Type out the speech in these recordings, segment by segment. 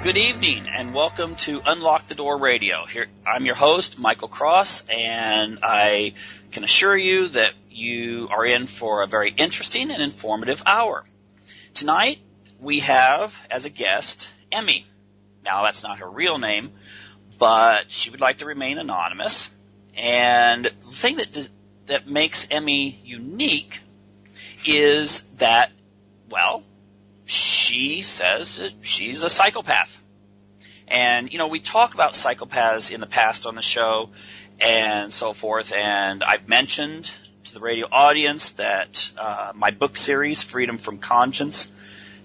Good evening, and welcome to Unlock the Door Radio. Here, I'm your host, Michael Cross, and I can assure you that you are in for a very interesting and informative hour. Tonight, we have as a guest Emmy. Now, that's not her real name, but she would like to remain anonymous. And the thing that makes Emmy unique is that, well, she says that she's a psychopath. And, you know, we talk about psychopaths in the past on the show and so forth, and I've mentioned to the radio audience that my book series, Freedom from Conscience,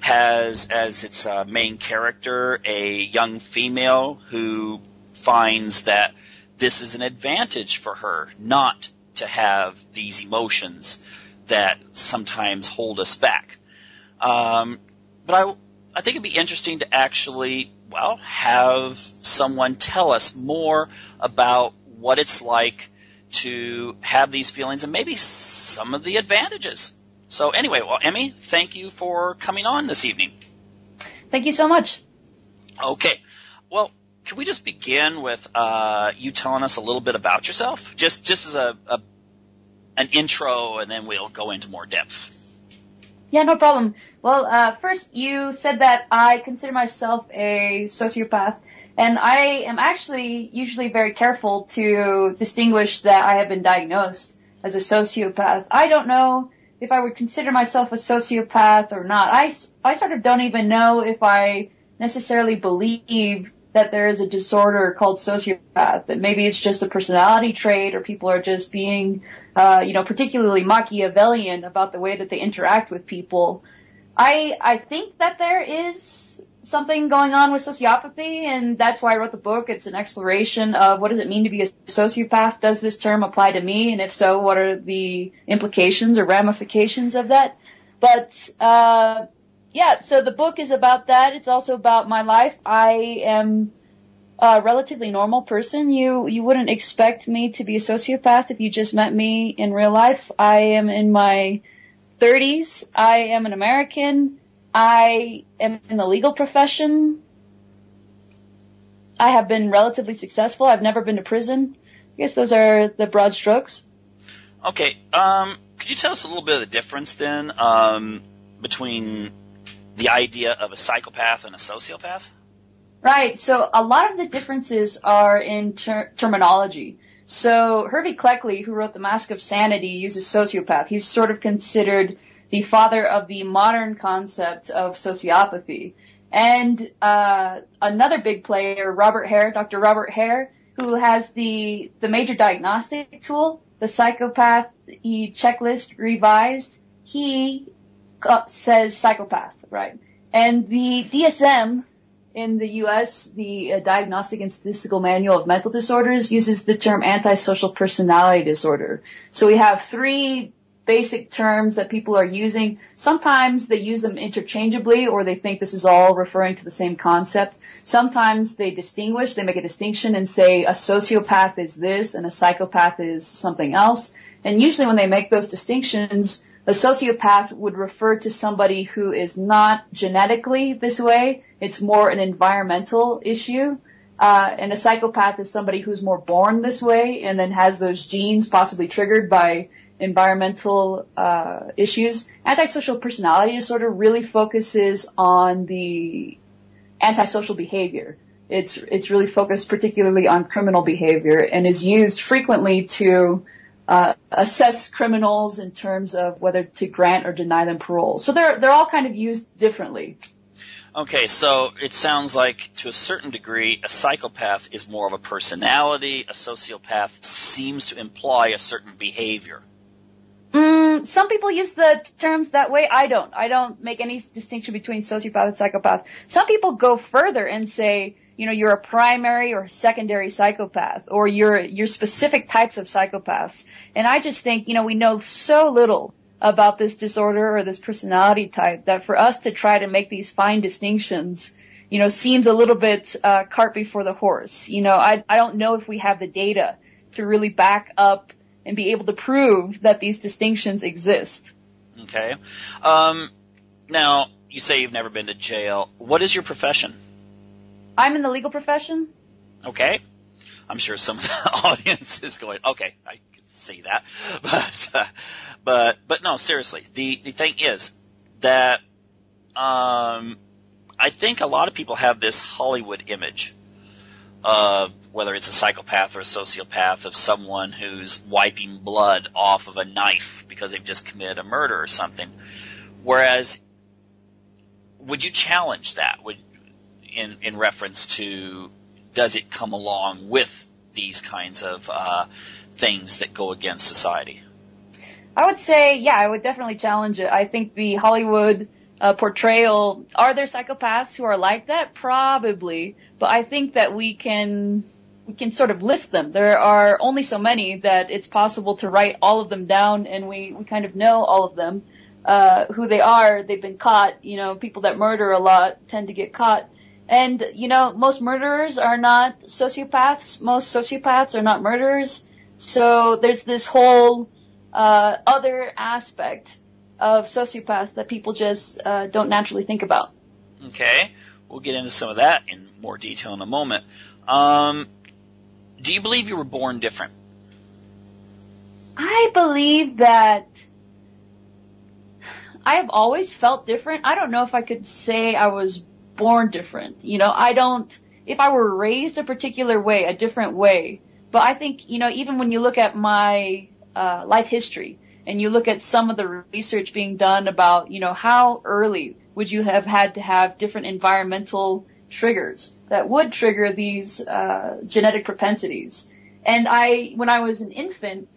has as its main character a young female who finds that this is an advantage for her not to have these emotions that sometimes hold us back. But I think it'd be interesting to actually, well, have someone tell us more about what it's like to have these feelings and maybe some of the advantages. So anyway, well, Emmy, thank you for coming on this evening. Thank you so much. Okay. Well, can we just begin with you telling us a little bit about yourself? Just as an intro, and then we'll go into more depth. Yeah, no problem. Well, first you said that I consider myself a sociopath, and I am actually usually very careful to distinguish that I have been diagnosed as a sociopath. I don't know if I would consider myself a sociopath or not. I sort of don't even know if I necessarily believe that there is a disorder called sociopath, that maybe it's just a personality trait or people are just being, particularly Machiavellian about the way that they interact with people. I think that there is something going on with sociopathy, and that's why I wrote the book. It's an exploration of what does it mean to be a sociopath? Does this term apply to me? And if so, what are the implications or ramifications of that? But, yeah, so the book is about that. It's also about my life. I am a relatively normal person. You wouldn't expect me to be a sociopath if you just met me in real life. I am in my 30s. I am an American. I am in the legal profession. I have been relatively successful. I've never been to prison. I guess those are the broad strokes. Okay. Could you tell us a little bit of the difference then between the idea of a psychopath and a sociopath? Right. So a lot of the differences are in terminology. So Hervey Cleckley, who wrote The Mask of Sanity, uses sociopath. He's sort of considered the father of the modern concept of sociopathy. And another big player, Dr. Robert Hare, who has the major diagnostic tool, the Psychopath Checklist Revised, he says psychopath, right? And the DSM in the U.S., the Diagnostic and Statistical Manual of Mental Disorders, uses the term antisocial personality disorder. So we have three basic terms that people are using. Sometimes they use them interchangeably, or they think this is all referring to the same concept. Sometimes they make a distinction and say a sociopath is this and a psychopath is something else. And usually when they make those distinctions, a sociopath would refer to somebody who is not genetically this way. It's more an environmental issue. And a psychopath is somebody who's more born this way and then has those genes possibly triggered by environmental issues. Antisocial personality disorder really focuses on the antisocial behavior. It's really focused particularly on criminal behavior and is used frequently to assess criminals in terms of whether to grant or deny them parole. So they're all kind of used differently. Okay, so it sounds like to a certain degree a psychopath is more of a personality. A sociopath seems to imply a certain behavior. Some people use the terms that way. I don't make any distinction between sociopath and psychopath. Some people go further and say, you're a primary or secondary psychopath, or you're specific types of psychopaths. And I just think, we know so little about this disorder or this personality type that for us to try to make these fine distinctions, seems a little bit cart before the horse. I don't know if we have the data to really back up and be able to prove that these distinctions exist. Okay. Now, you say you've never been to jail. What is your profession? I'm in the legal profession. Okay. I'm sure some of the audience is going, okay, I can see that. But no, seriously. The thing is that I think a lot of people have this Hollywood image of whether it's a psychopath or a sociopath of someone who's wiping blood off of a knife because they've just committed a murder or something. Whereas, would you challenge that in reference to, does it come along with these kinds of things that go against society? I would say, yeah, I would definitely challenge it. I think the Hollywood portrayal, are there psychopaths who are like that? Probably. But I think that we can sort of list them. There are only so many that it's possible to write all of them down, and we kind of know all of them, who they are. They've been caught. You know, people that murder a lot tend to get caught. And, you know, most murderers are not sociopaths. Most sociopaths are not murderers. So there's this whole other aspect of sociopaths that people just don't naturally think about. Okay. We'll get into some of that in more detail in a moment. Do you believe you were born different? I believe that I have always felt different. I don't know if I could say I was born different. You know, if I were raised a particular way, a different way. But I think, you know, even when you look at my life history and you look at some of the research being done about, you know, how early would you have had to have different environmental triggers that would trigger these genetic propensities. And when I was an infant,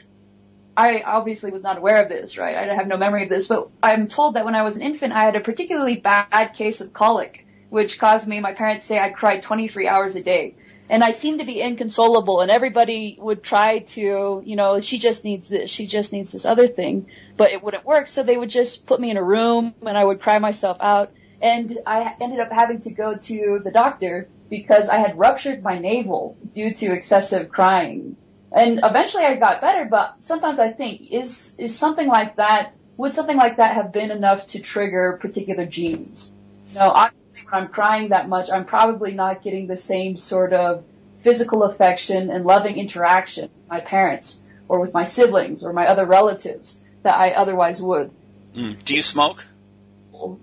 I obviously was not aware of this, right? I have no memory of this, but I'm told that when I was an infant, I had a particularly bad case of colic, which caused my parents say I cried 23 hours a day. And I seemed to be inconsolable, and everybody would try to, you know, she just needs this other thing, but it wouldn't work, so they would just put me in a room, and I would cry myself out, and I ended up having to go to the doctor because I had ruptured my navel due to excessive crying. And eventually I got better, but sometimes I think, would something like that have been enough to trigger particular genes? You know, obviously when I'm crying that much, I'm probably not getting the same sort of physical affection and loving interaction with my parents or with my siblings or my other relatives that I otherwise would. Do you smoke?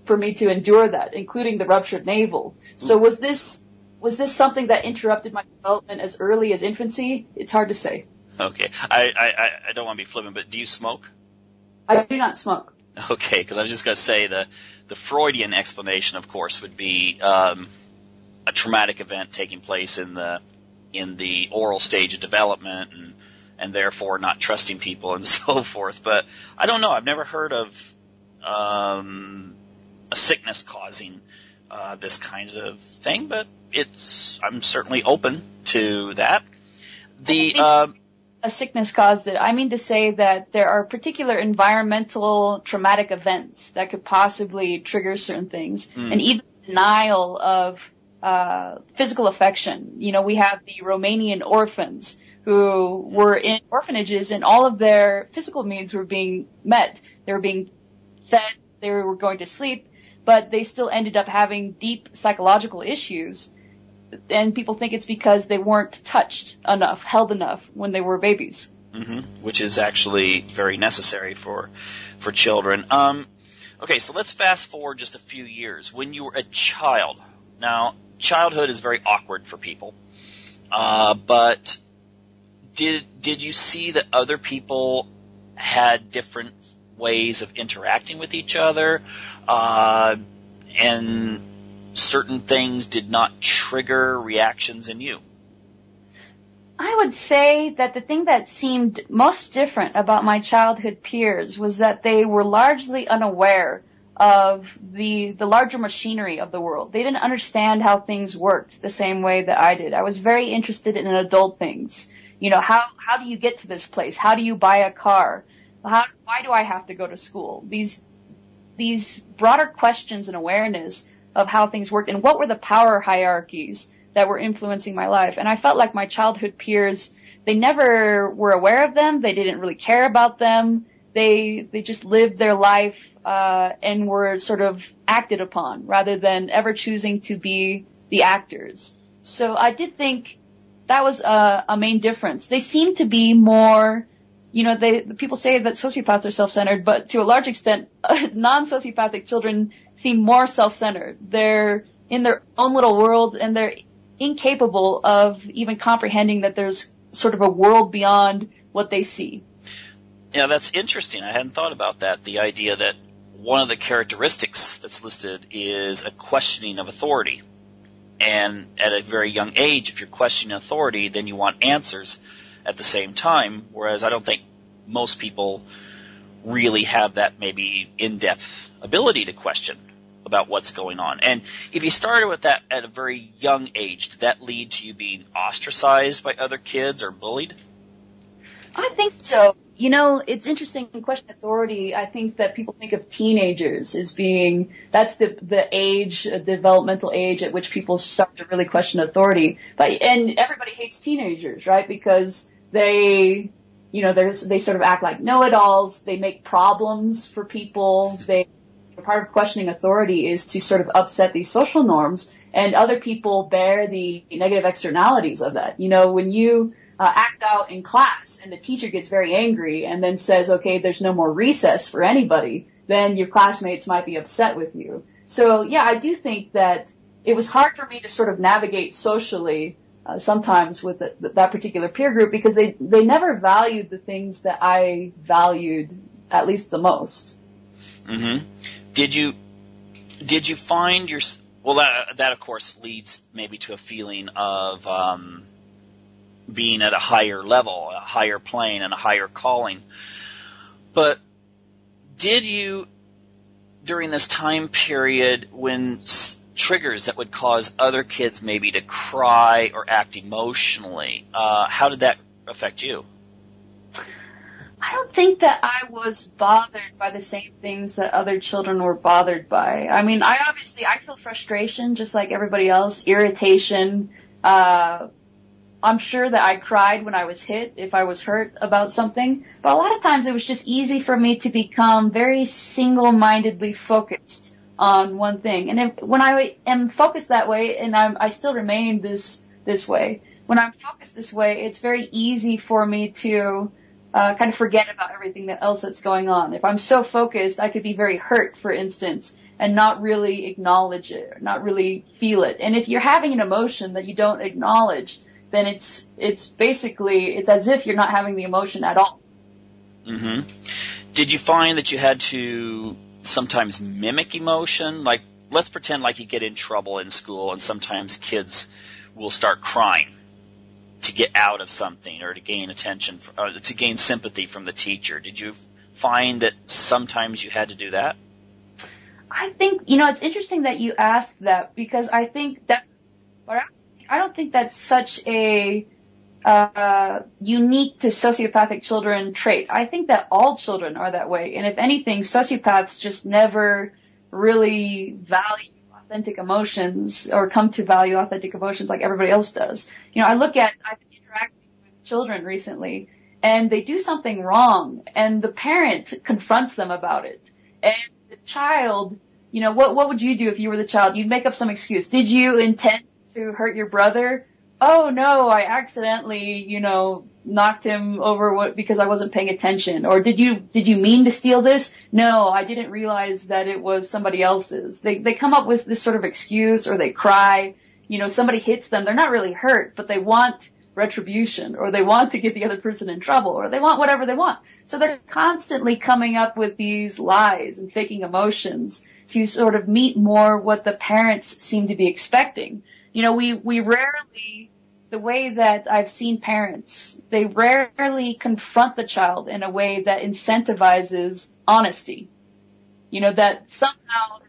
For me to endure that, including the ruptured navel. So was this something that interrupted my development as early as infancy? It's hard to say. Okay. I don't want to be flippant, but do you smoke? I do not smoke. Okay, because I was just going to say the Freudian explanation, of course, would be a traumatic event taking place in the oral stage of development and therefore not trusting people and so forth. But I don't know. I've never heard of a sickness causing this kind of thing, but I'm certainly open to that. A sickness caused it. I mean to say that there are particular environmental traumatic events that could possibly trigger certain things, and even denial of physical affection. You know, we have the Romanian orphans who were in orphanages, and all of their physical needs were being met. They were being fed, they were going to sleep, but they still ended up having deep psychological issues. And people think it's because they weren't touched enough, held enough when they were babies. Mm-hmm. Which is actually very necessary for children. Okay, so let's fast forward just a few years. When you were a child, now childhood is very awkward for people, but did you see that other people had different ways of interacting with each other, and certain things did not trigger reactions in you? I would say that the thing that seemed most different about my childhood peers was that they were largely unaware of the larger machinery of the world. They didn't understand how things worked the same way that I did. I was very interested in adult things. You know, how do you get to this place? How do you buy a car? Why do I have to go to school? These broader questions and awareness of how things work and what were the power hierarchies that were influencing my life. And I felt like my childhood peers, they never were aware of them. They didn't really care about them. They just lived their life, and were sort of acted upon rather than ever choosing to be the actors. So I did think that was a main difference. They seem to be more, people say that sociopaths are self-centered, but to a large extent, non-sociopathic children seem more self-centered. They're in their own little worlds, and they're incapable of even comprehending that there's sort of a world beyond what they see. Yeah, that's interesting. I hadn't thought about that. The idea that one of the characteristics that's listed is a questioning of authority. And at a very young age, if you're questioning authority, then you want answers at the same time, whereas I don't think most people really have that maybe in-depth ability to question about what's going on. And if you started with that at a very young age, did that lead to you being ostracized by other kids or bullied? I think so. It's interesting in question authority. I think that people think of teenagers as being, that's the age, developmental age at which people start to really question authority. And everybody hates teenagers, right? Because they sort of act like know-it-alls. They make problems for people. Part of questioning authority is to sort of upset these social norms, and other people bear the negative externalities of that. When you act out in class and the teacher gets very angry and then says, okay, there's no more recess for anybody, then your classmates might be upset with you. So yeah, I do think that it was hard for me to sort of navigate socially sometimes with that particular peer group, because they never valued the things that I valued at least the most. Mm-hmm. Did you find that of course leads maybe to a feeling of being at a higher level, a higher plane, and a higher calling. But did you, during this time period, when triggers that would cause other kids maybe to cry or act emotionally, how did that affect you? I don't think that I was bothered by the same things that other children were bothered by. I mean, I feel frustration just like everybody else, irritation. I'm sure that I cried when I was hit, if I was hurt about something. But a lot of times it was just easy for me to become very single-mindedly focused on one thing. And when I am focused that way, and I still remain this way, when I'm focused this way, it's very easy for me to kind of forget about everything else that's going on. If I'm so focused, I could be very hurt, for instance, and not really acknowledge it, not really feel it. And if you're having an emotion that you don't acknowledge, then it's as if you're not having the emotion at all. Mm-hmm. Did you find that you had to sometimes mimic emotion? Like, let's pretend like you get in trouble in school, and sometimes kids will start crying to get out of something or to gain attention, or to gain sympathy from the teacher. Did you find that sometimes you had to do that? I think, it's interesting that you asked that, because I think that, I don't think that's such a unique to sociopathic children trait. I think that all children are that way. And if anything, sociopaths just never really value authentic emotions or come to value authentic emotions like everybody else does. I've been interacting with children recently, and they do something wrong, and the parent confronts them about it. And the child, what would you do if you were the child? You'd make up some excuse. Did you intend to hurt your brother? Oh no, I accidentally, knocked him over because I wasn't paying attention. Or did you mean to steal this? No, I didn't realize that it was somebody else's. They come up with this sort of excuse, or they cry. Somebody hits them. They're not really hurt, but they want retribution, or they want to get the other person in trouble, or they want whatever they want. So they're constantly coming up with these lies and faking emotions to sort of meet more what the parents seem to be expecting. We rarely, the way that I've seen parents, they rarely confront the child in a way that incentivizes honesty. That somehow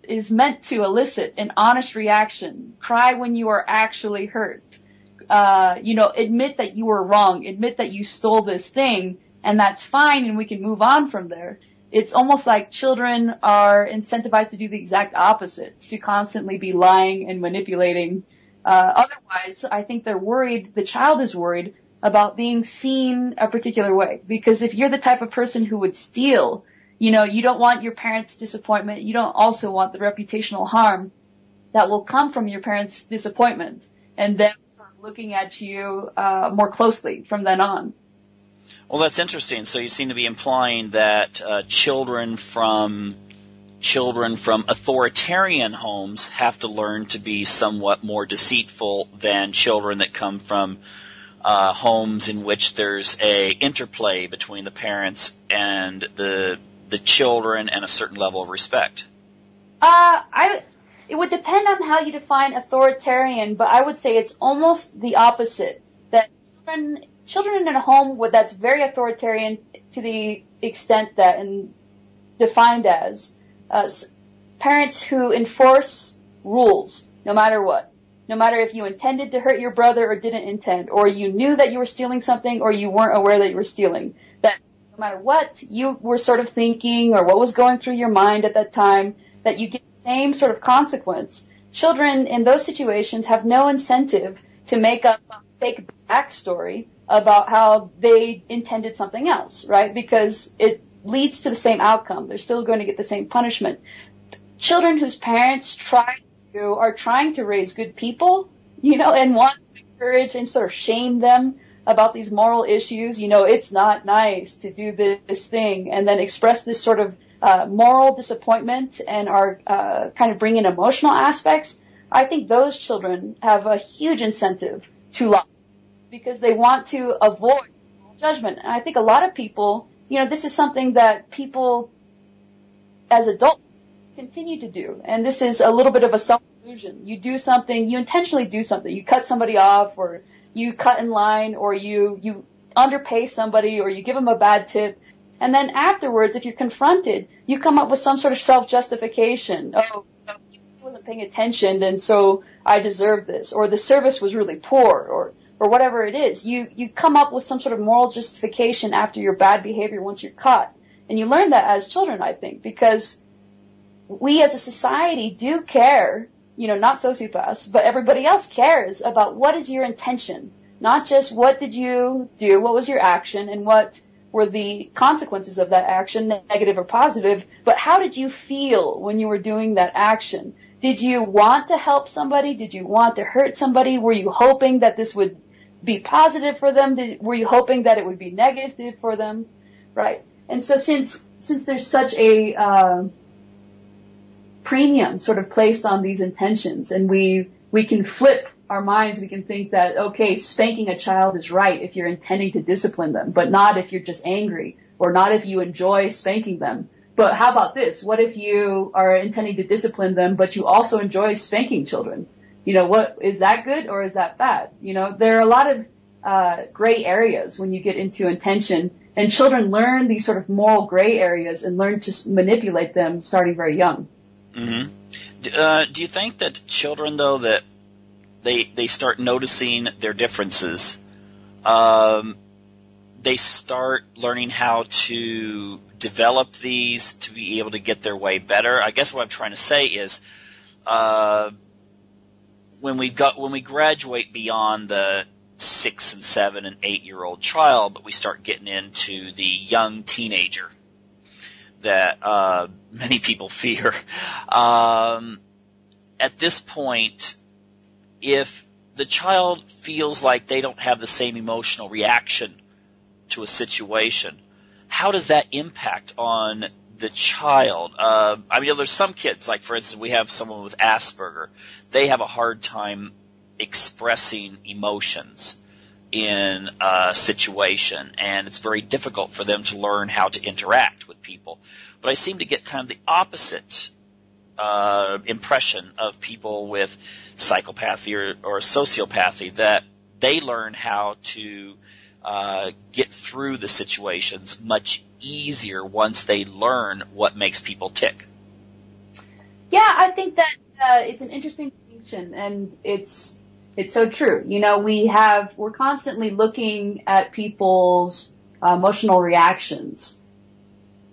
is meant to elicit an honest reaction. Cry when you are actually hurt. Admit that you were wrong. Admit that you stole this thing, and that's fine, and we can move on from there. It's almost like children are incentivized to do the exact opposite, to constantly be lying and manipulating. Otherwise, I think they're worried, the child is worried about being seen a particular way. Because if you're the type of person who would steal, you don't want your parents' disappointment. You don't also want the reputational harm that will come from your parents' disappointment. and them sort of looking at you more closely from then on. Well, that's interesting. So you seem to be implying that children from authoritarian homes have to learn to be somewhat more deceitful than children that come from homes in which there's a interplay between the parents and the children and a certain level of respect. It would depend on how you define authoritarian, but I would say it's almost the opposite. That children in a home that's very authoritarian to the extent that, and defined as, parents who enforce rules no matter what. No matter if you intended to hurt your brother or didn't intend, or you knew that you were stealing something or you weren't aware that you were stealing. That no matter what you were sort of thinking or what was going through your mind at that time, that you get the same sort of consequence. Children in those situations have no incentive to make up a fake backstory about how they intended something else, right? Because it leads to the same outcome. They're still going to get the same punishment. Children whose parents are trying to raise good people, and want to encourage and sort of shame them about these moral issues. It's not nice to do this thing, and then express this sort of moral disappointment and are kind of bring in emotional aspects. I think those children have a huge incentive to lie because they want to avoid judgment. And I think a lot of people, this is something that people as adults continue to do. And this is a little bit of a self-illusion. You do something, you intentionally do something. You cut somebody off, or you cut in line, or you underpay somebody, or you give them a bad tip. And then afterwards, if you're confronted, you come up with some sort of self-justification. Oh, he wasn't paying attention, and so I deserve this. Or the service was really poor, or whatever it is. You come up with some sort of moral justification after your bad behavior once you're caught. And you learn that as children, I think, because we as a society do care, not sociopaths, but everybody else cares about what is your intention. Not just what did you do, what was your action, and what were the consequences of that action, negative or positive, but how did you feel when you were doing that action? Did you want to help somebody? Did you want to hurt somebody? Were you hoping that this would be positive for them? Were you hoping that it would be negative for them? Right. And so since there's such a premium sort of placed on these intentions, and we can flip our minds, we can think that, okay, spanking a child is right if you're intending to discipline them, but not if you're just angry, or not if you enjoy spanking them. But how about this? What if you are intending to discipline them, but you also enjoy spanking children? What is that good or is that bad? There are a lot of gray areas when you get into intention, and children learn these sort of moral gray areas and learn to manipulate them starting very young. Mm-hmm. Do you think that children, though, that they start noticing their differences, they start learning how to develop these to be able to get their way better? I guess what I'm trying to say is, when we graduate beyond the 6 and 7 and 8-year-old child, but we start getting into the young teenager that many people fear. At this point, if the child feels like they don't have the same emotional reaction to a situation, how does that impact on the child? There's some kids, like for instance, we have someone with Asperger. They have a hard time expressing emotions in a situation, and it's very difficult for them to learn how to interact with people. But I seem to get kind of the opposite impression of people with psychopathy or sociopathy, that they learn how to get through the situations much easier once they learn what makes people tick. Yeah, I think that it's an interesting distinction, and it's so true. We're constantly looking at people's emotional reactions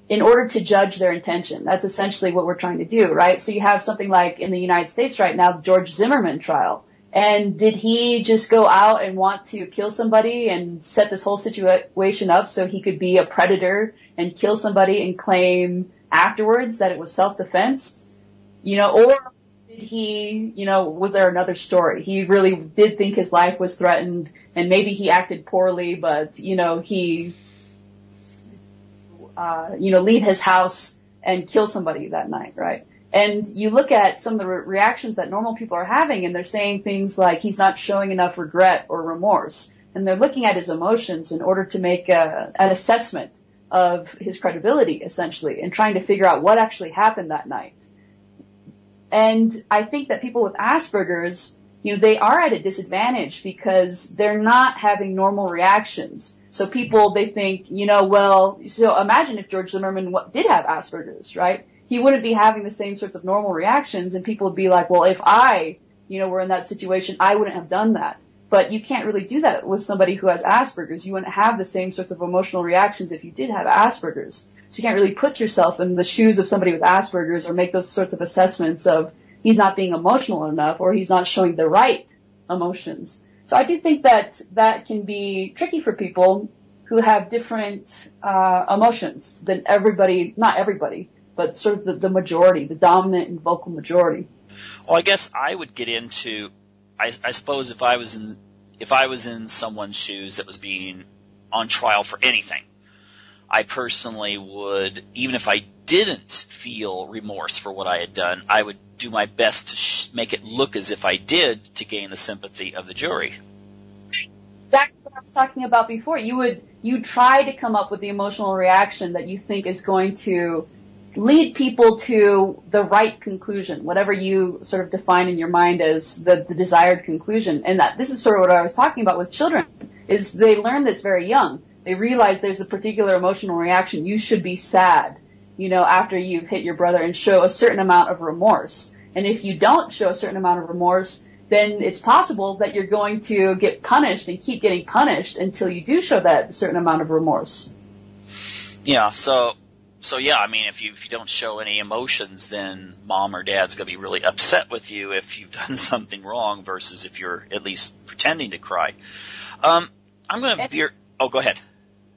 in order to judge their intention. That's essentially what we're trying to do, right? So you have something like in the United States right now, the George Zimmerman trial. And did he just go out and want to kill somebody and set this whole situation up so he could be a predator and kill somebody and claim afterwards that it was self-defense? Or Was there another story? He really did think his life was threatened, and maybe he acted poorly, but, he, leave his house and kill somebody that night, right? And you look at some of the reactions that normal people are having, and they're saying things like he's not showing enough regret or remorse. And they're looking at his emotions in order to make an assessment of his credibility, essentially, and trying to figure out what actually happened that night. And I think that people with Asperger's, they are at a disadvantage because they're not having normal reactions. So they think, so imagine if George Zimmerman did have Asperger's, right? He wouldn't be having the same sorts of normal reactions, and people would be like, well, if I, were in that situation, I wouldn't have done that. But you can't really do that with somebody who has Asperger's. You wouldn't have the same sorts of emotional reactions if you did have Asperger's. So you can't really put yourself in the shoes of somebody with Asperger's or make those sorts of assessments of he's not being emotional enough or he's not showing the right emotions. So I do think that can be tricky for people who have different emotions than everybody, not everybody, but sort of the majority, the dominant and vocal majority. Well, I guess I would get into, I suppose if I was in someone's shoes that was being on trial for anything, I personally would, even if I didn't feel remorse for what I had done, I would do my best to make it look as if I did to gain the sympathy of the jury. Exactly what I was talking about before. You try to come up with the emotional reaction that you think is going to lead people to the right conclusion, whatever you sort of define in your mind as the desired conclusion. And that this is sort of what I was talking about with children, is they learn this very young. They realize there's a particular emotional reaction. You should be sad, after you've hit your brother, and show a certain amount of remorse. And if you don't show a certain amount of remorse, then it's possible that you're going to get punished and keep getting punished until you do show that certain amount of remorse. Yeah, so yeah, I mean, if you don't show any emotions, then mom or dad's going to be really upset with you if you've done something wrong versus if you're at least pretending to cry. I'm going to veer. Oh, go ahead.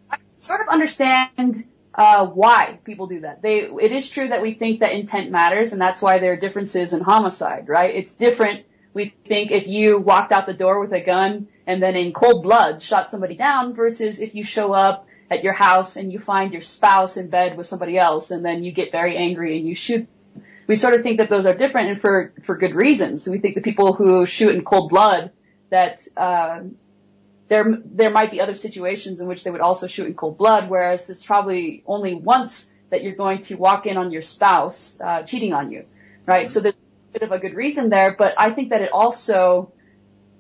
I sort of understand why people do that. It is true that we think that intent matters, and that's why there are differences in homicide, right? It's different. We think if you walked out the door with a gun and then in cold blood shot somebody down versus if you show up at your house and you find your spouse in bed with somebody else and then you get very angry and you shoot. We sort of think that those are different, and for good reasons. We think the people who shoot in cold blood, that there might be other situations in which they would also shoot in cold blood, whereas there's probably only once that you're going to walk in on your spouse cheating on you, right? So there's a bit of a good reason there, but I think that it also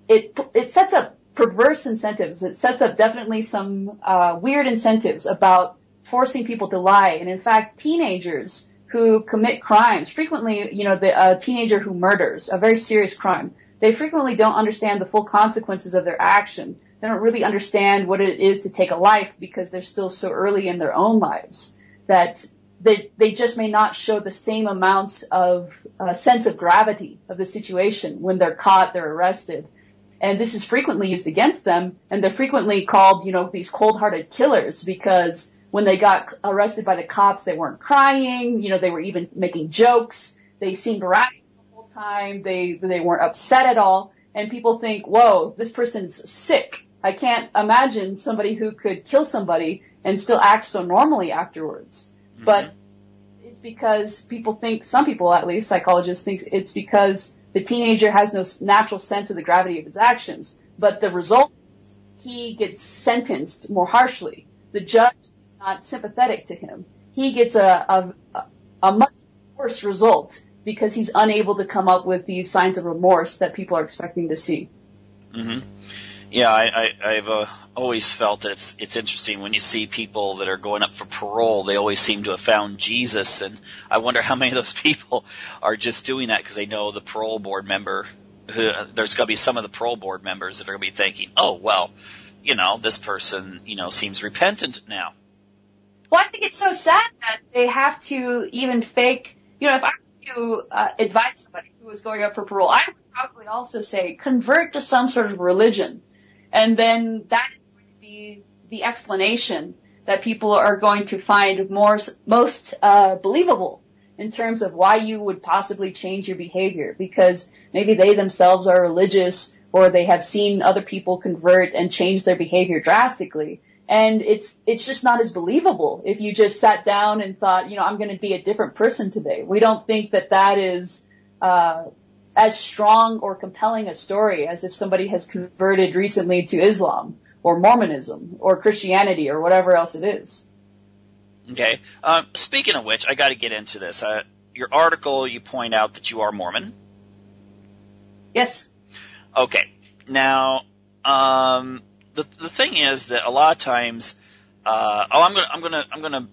it sets up perverse incentives. It sets up definitely some weird incentives about forcing people to lie. And in fact, teenagers who commit crimes, frequently, a teenager who murders, a very serious crime, they frequently don't understand the full consequences of their action. They don't really understand what it is to take a life because they're still so early in their own lives that they just may not show the same amounts of sense of gravity of the situation when they're caught, they're arrested. And this is frequently used against them, and they're frequently called, these cold-hearted killers because when they got arrested by the cops, they weren't crying, they were even making jokes. They seemed rational the whole time. They weren't upset at all. And people think, whoa, this person's sick. I can't imagine somebody who could kill somebody and still act so normally afterwards. Mm-hmm. But it's because people think, some people at least, psychologists think it's because the teenager has no natural sense of the gravity of his actions. But the result is he gets sentenced more harshly. The judge is not sympathetic to him. He gets a much worse result because he's unable to come up with these signs of remorse that people are expecting to see. Mm-hmm. Yeah, I've always felt that it's interesting when you see people that are going up for parole. They always seem to have found Jesus, and I wonder how many of those people are just doing that because they know the parole board member. There's going to be some of the parole board members that are going to be thinking, "Oh, well, this person, seems repentant now." Well, I think it's so sad that they have to even fake. If I were to advise somebody who was going up for parole, I would probably also say convert to some sort of religion. And then that is going to be the explanation that people are going to find most believable. in terms of why you would possibly change your behavior, because maybe they themselves are religious or they have seen other people convert and change their behavior drastically. And it's just not as believable if you just sat down and thought, I'm going to be a different person today. We don't think that is as strong or compelling a story as if somebody has converted recently to Islam or Mormonism or Christianity or whatever else it is. Okay. Speaking of which, I got to get into this. Your article, you point out that you are Mormon. Yes. Okay. Now, the thing is that a lot of times, I'm gonna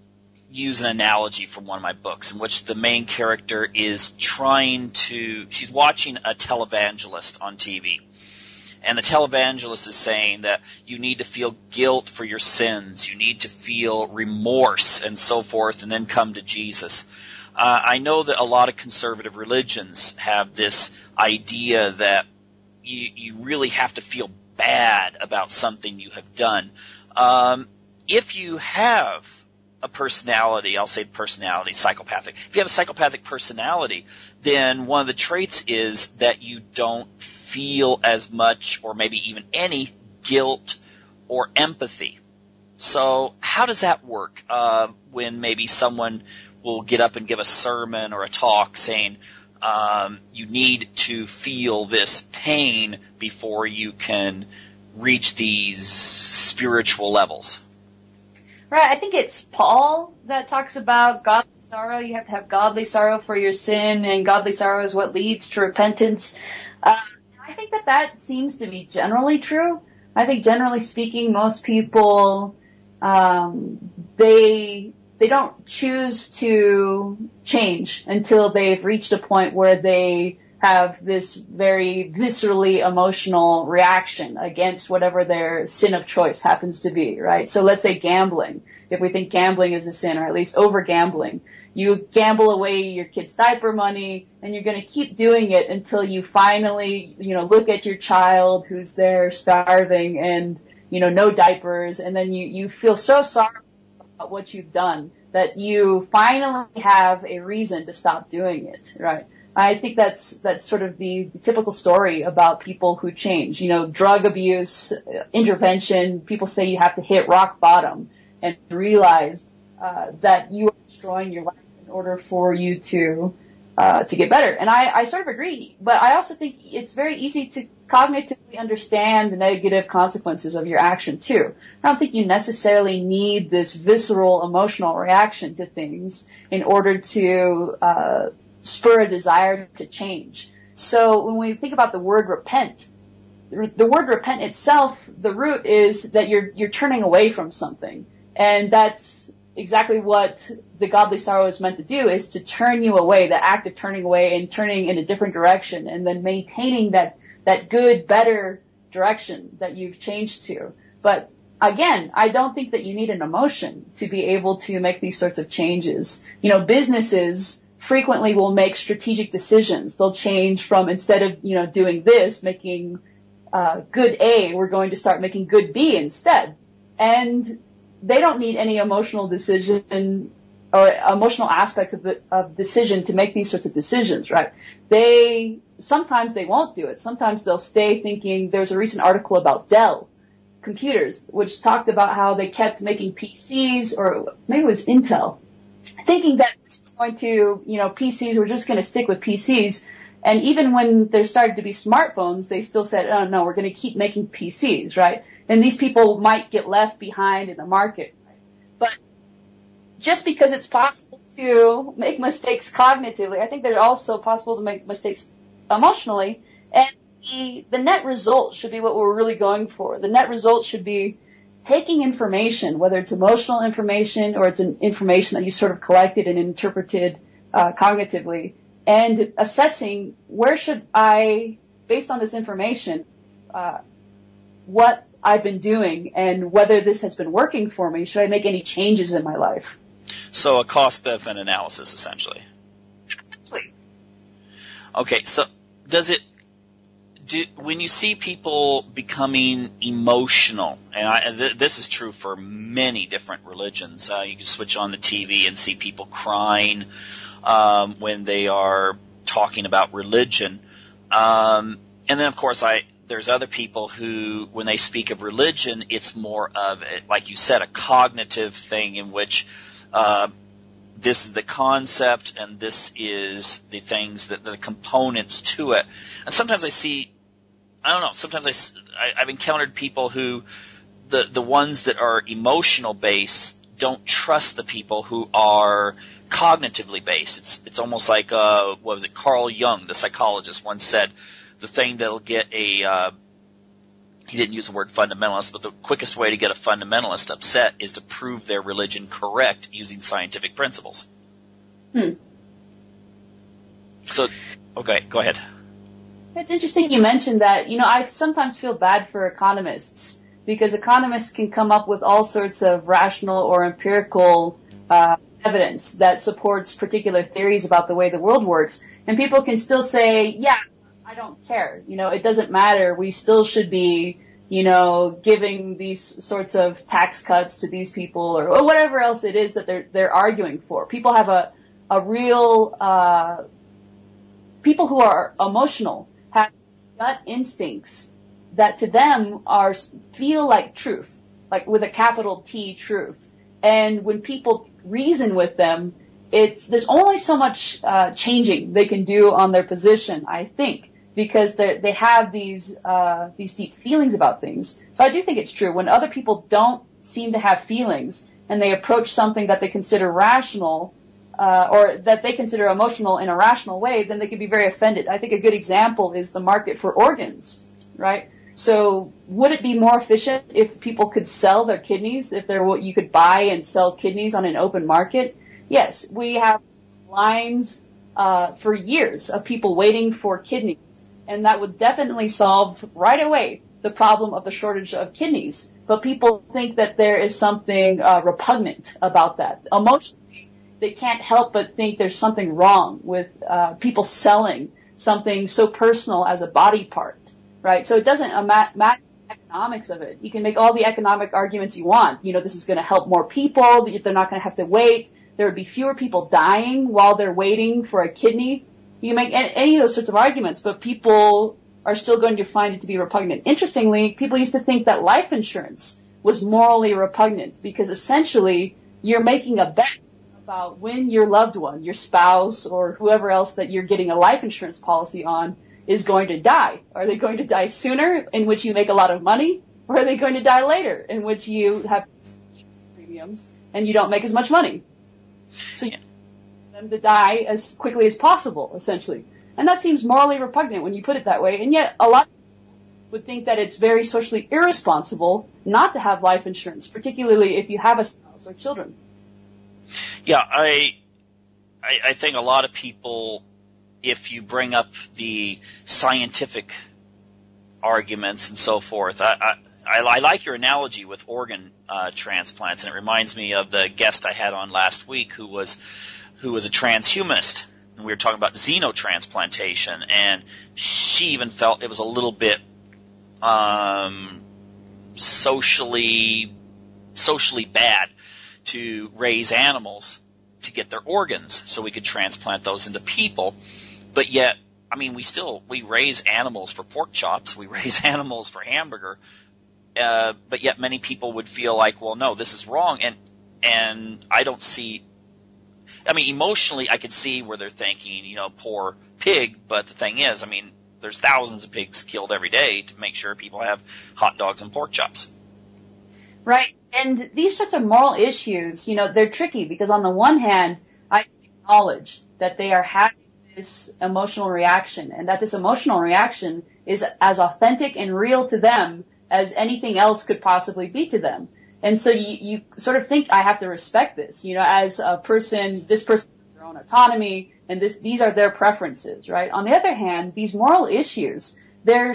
use an analogy from one of my books in which the main character is she's watching a televangelist on TV. And the televangelist is saying that you need to feel guilt for your sins, you need to feel remorse and so forth, and then come to Jesus. I know that a lot of conservative religions have this idea that you really have to feel bad about something you have done. If you have a personality, I'll say personality, psychopathic. If you have a psychopathic personality, then one of the traits is that you don't feel as much or maybe even any guilt or empathy. So how does that work when maybe someone will get up and give a sermon or a talk saying you need to feel this pain before you can reach these spiritual levels? Right, I think it's Paul that talks about godly sorrow. You have to have godly sorrow for your sin, and godly sorrow is what leads to repentance. I think that seems to be generally true. I think generally speaking, most people, they don't choose to change until they've reached a point where they have this very viscerally emotional reaction against whatever their sin of choice happens to be, right? So let's say gambling. If we think gambling is a sin, or at least over-gambling, you gamble away your kid's diaper money, and you're going to keep doing it until you finally, look at your child who's there starving and, no diapers, and then you feel so sorry about what you've done that you finally have a reason to stop doing it, right? I think that's sort of the typical story about people who change. Drug abuse, intervention, people say you have to hit rock bottom and realize that you are destroying your life in order for you to get better. And I sort of agree, but I also think it's very easy to cognitively understand the negative consequences of your action too. I don't think you necessarily need this visceral emotional reaction to things in order to spur a desire to change. So when we think about the word repent, the word repent itself, the root is that you're turning away from something. And that's exactly what the godly sorrow is meant to do, is to turn you away, the act of turning away and turning in a different direction, and then maintaining that good, better direction that you've changed to. But again, I don't think that you need an emotion to be able to make these sorts of changes. Businesses frequently will make strategic decisions. They'll change from, instead of, doing this, making good A, we're going to start making good B instead. And they don't need any emotional decision or emotional aspects of decision to make these sorts of decisions, right? Sometimes they won't do it. Sometimes they'll stay thinking. There's a recent article about Dell computers, which talked about how they kept making PCs, or maybe it was Intel, thinking that this was going to, PCs, we're just going to stick with PCs. And even when there started to be smartphones, they still said, oh no, we're going to keep making PCs, right? And these people might get left behind in the market. But just because it's possible to make mistakes cognitively, I think they're also possible to make mistakes emotionally. And the net result should be what we're really going for. The net result should be taking information, whether it's emotional information or it's an information that you sort of collected and interpreted cognitively, and assessing where should I, based on this information, what I've been doing and whether this has been working for me. Should I make any changes in my life? So a cost-benefit analysis, essentially. Essentially. Okay, so when you see people becoming emotional, and this is true for many different religions, you can switch on the TV and see people crying, when they are talking about religion. And then, of course, there's other people who, when they speak of religion, it's more of, like you said, a cognitive thing in which this is the concept and this is the things, that the components to it. And sometimes I've encountered people who, the ones that are emotional based don't trust the people who are cognitively based. It's almost like, what was it, Carl Jung, the psychologist, once said, the thing that'll get he didn't use the word fundamentalist, but the quickest way to get a fundamentalist upset is to prove their religion correct using scientific principles. So, okay, go ahead. It's interesting you mentioned that. I sometimes feel bad for economists, because economists can come up with all sorts of rational or empirical evidence that supports particular theories about the way the world works, and people can still say, yeah, I don't care. It doesn't matter. We still should be, giving these sorts of tax cuts to these people or whatever else it is that they're arguing for. People have a real, people who are emotional have gut instincts that to them feel like truth, like with a capital T, truth. And when people reason with them, there's only so much changing they can do on their position, I think, because they have these deep feelings about things. So I do think it's true. When other people don't seem to have feelings and they approach something that they consider rational, or that they consider emotional in a rational way, then they can be very offended. I think a good example is the market for organs, right? So would it be more efficient if people could sell their kidneys, if you could buy and sell kidneys on an open market? Yes, we have lines for years of people waiting for kidneys, and that would definitely solve right away the problem of the shortage of kidneys. But people think that there is something repugnant about that. Emotionally, they can't help but think there's something wrong with people selling something so personal as a body part, right? So it doesn't matter the economics of it. You can make all the economic arguments you want. This is going to help more people. They're not going to have to wait. There would be fewer people dying while they're waiting for a kidney. You can make any of those sorts of arguments, but people are still going to find it to be repugnant. Interestingly, people used to think that life insurance was morally repugnant because essentially you're making a bet about when your loved one, your spouse, or whoever else that you're getting a life insurance policy on is going to die. Are they going to die sooner, in which you make a lot of money, or are they going to die later, in which you have premiums and you don't make as much money? So you want them to die as quickly as possible, essentially. And that seems morally repugnant when you put it that way. And yet a lot of people would think that it's very socially irresponsible not to have life insurance, particularly if you have a spouse or children. Yeah, I think a lot of people, if you bring up the scientific arguments and so forth, I like your analogy with organ transplants, and it reminds me of the guest I had on last week who was a transhumanist, and we were talking about xenotransplantation, and she even felt it was a little bit socially bad to raise animals to get their organs so we could transplant those into people. But yet, I mean, we raise animals for pork chops, we raise animals for hamburger, but yet many people would feel like, well, no, this is wrong, and I don't see. I mean, emotionally, I could see where they're thinking, poor pig, but the thing is, I mean, there's thousands of pigs killed every day to make sure people have hot dogs and pork chops. Right. And these sorts of moral issues, they're tricky because on the one hand, I acknowledge that they are having this emotional reaction, and that this emotional reaction is as authentic and real to them as anything else could possibly be to them. And so you sort of think, I have to respect this, as a person, this person has their own autonomy, and these are their preferences, right? On the other hand, these moral issues, they're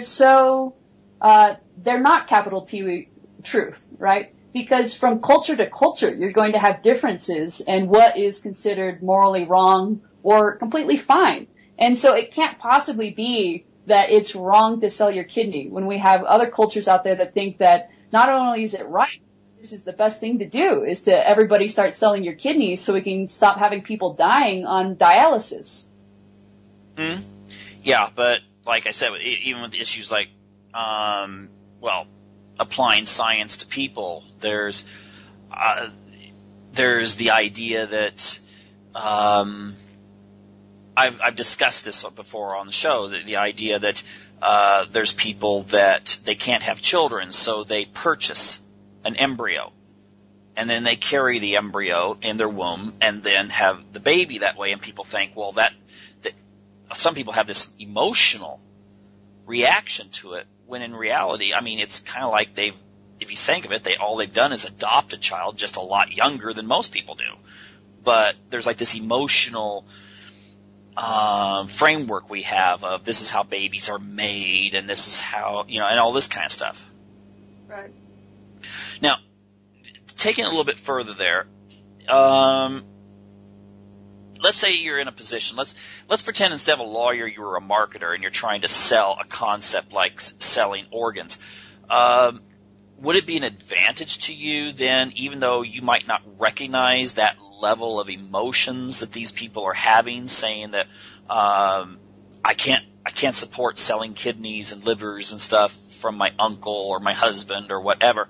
not capital T truth, right? Because from culture to culture, you're going to have differences in what is considered morally wrong or completely fine. And so it can't possibly be that it's wrong to sell your kidney when we have other cultures out there that think that not only is it right, this is the best thing to do, is to everybody start selling your kidneys so we can stop having people dying on dialysis. Mm-hmm. Yeah, but like I said, even with issues like, applying science to people, there's the idea that I've discussed this before on the show, the idea that there's people that they can't have children, so they purchase an embryo, and then they carry the embryo in their womb and then have the baby that way, and people think, well, that some people have this emotional reaction to it, when in reality, I mean, it's kind of like if you think of it, all they've done is adopt a child just a lot younger than most people do. But there's like this emotional framework we have of this is how babies are made, and this is how, and all this kind of stuff. Right. Now, taking it a little bit further there, let's say you're in a position. Let's pretend instead of a lawyer, you were a marketer and you're trying to sell a concept like selling organs. Would it be an advantage to you then, even though you might not recognize that level of emotions that these people are having, saying that I can't support selling kidneys and livers and stuff from my uncle or my husband or whatever,